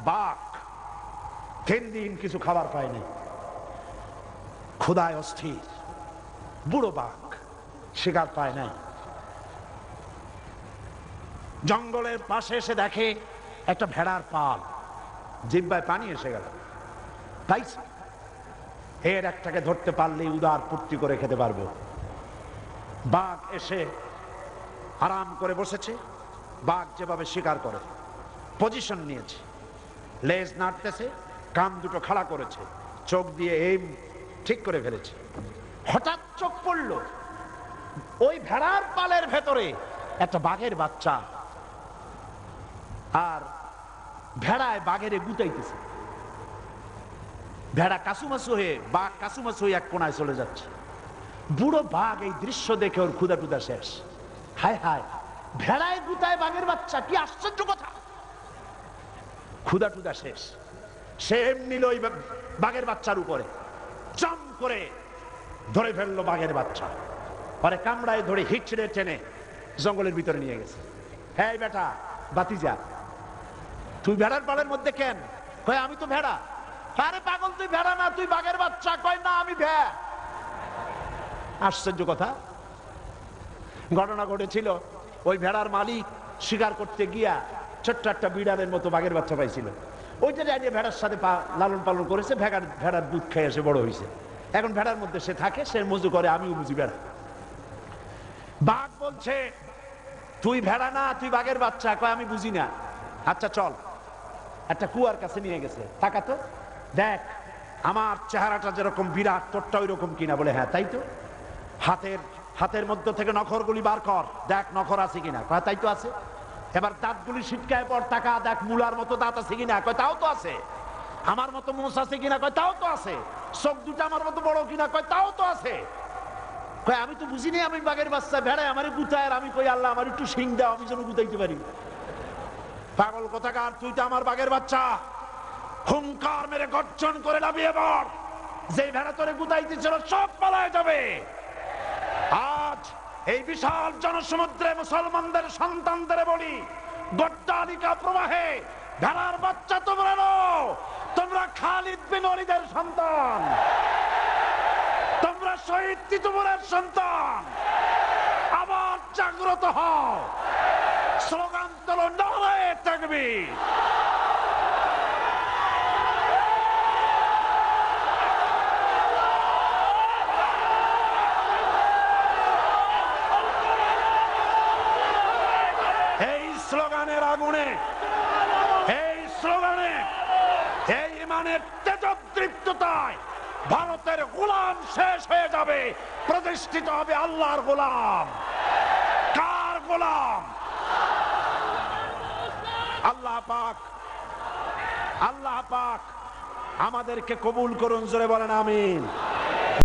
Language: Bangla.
বাঘ 3 দিন কিছু খাবার পায়নি, ক্ষুধায় অস্থির। বুড়ো বাঘ শিকার পায় নাই। জঙ্গলের পাশে এসে দেখে একটা ভেড়ার পাল, জিহ্বায় পানি এসে গেল। পাইছে, এর একটাকে ধরতে পারলেই উদার পূর্তি করে খেতে পারবো। বাঘ এসে আরাম করে বসেছে। বাঘ যেভাবে শিকার করে পজিশন নিয়েছে, লেজ নাড়তেছে, কান দুটো খাড়া করেছে, চোখ দিয়ে এইম ঠিক করে ফেলেছে। হঠাৎ চোখ পড়ল ওই ভেড়ার পালের ভেতরে একটা বাঘের বাচ্চা, আর ভেড়ায় বাঘের গুতাইতেছে। ভেড়া কাসুমাসু হয়ে, বাঘ কাসুমাসু হয়ে এক কোনায় চলে যাচ্ছে। বুড়ো বাঘ এই দৃশ্য দেখে ওর ক্ষুধা টুধা শেষ। হায় হায়, ভেড়ায় গুতায় বাঘের বাচ্চা, কি আশ্চর্য কথা। ক্ষুধা টুধা শেষ, সে এমনি ওই বাঘের বাচ্চার উপরে চম করে ধরে ফেললো বাঘের বাচ্চা। পরে কামড়ায় ধরে হিচড়ে টেনে জঙ্গলের ভিতরে নিয়ে গেছে। হ্যাঁ বেটা বাতিজা, তুই ভেড়ার পালের মধ্যে কেন? কয় আমি তো ভেড়া। আরে পাগল, তুই ভেড়া না, তুই বাঘের বাচ্চা। কয় না, আমি ভেড়া। আশ্চর্য কথা। ঘটনা ঘটেছিল, ওই ভেড়ার মালিক শিকার করতে গিয়া ছোট্ট একটা বিড়ালের মতো বাঘের বাচ্চা পাইছিল। ওইটা জানিয়ে ভেড়ার সাথে লালন পালন করেছে, ভেড়ার দুধ খেয়ে এসে বড় হয়েছে। এখন ভেড়ার মধ্যে সে থাকে, সে মজু করে, আমিও বুঝি ভেড়া। বাঘ বলছে তুই ভেড়া না, তুই বাঘের বাচ্চা। কয় আমি বুঝি না। আচ্ছা চল, একটা কুয়ার কাছে নিয়ে গেছে। তাকাতো, দেখ আমার চেহারাটা যেরকম বিরাট, তোরটা ওই রকম কিনা। বলে হ্যাঁ তাই তো। হাতের মধ্যে থেকে নখরগুলি বার কর, দেখ নখর আছে কিনা। কয় তাই তো আছে। এবার দাঁতগুলি ছিটকায় পর টাকা, দেখ মুলার মতো দাঁত আছে কিনা। কয় তাও তো আছে। আমার মতো মোষ আছে কিনা। কয় তাও তো আছে। চোখ দুটো আমার মতো বড় কিনা। কয় তাও তো আছে। কয় আমি তো বুঝিনি আমি বাঘের বাচ্চা। ভেড়ায় আমার গুতায়, আর আমি কই আল্লাহ আমার একটু শিং দাও, আমি যেন গুতাইতে পারি। পাগল কোথাকার, তুই তো আমার বাঘের বাচ্চা। হুঙ্কার মেরে গর্জন করে লাফিয়ে পড়। যে ভেড়া তোরে গুতাইতেছিল সব পালায় যাবে। আজ এই বিশাল জনসমুদ্রে মুসলমানদের সন্তানদের বলি, গড্ডালিকা প্রবাহে ভেড়ার বাচ্চা তোমরা নও, তোমরা খালিদ বিন ওয়ালিদের সন্তান, তোমরা শহীদ তিতুমীরের সন্তান। আবার জাগ্রত হও, স্লোগান তোলো, নারায়ে তাকবীর। এই স্লোগানের আগুনে, এই স্লোগানে, এই ইমানের তেজোদ্দীপ্ততায় ভারতের গোলাম শেষ হয়ে যাবে, প্রতিষ্ঠিত হবে আল্লাহর গোলাম। কার গোলাম? আল্লাহ পাক। আল্লাহ পাক আমাদেরকে কবুল করুন, জোরে বলেন আমিন।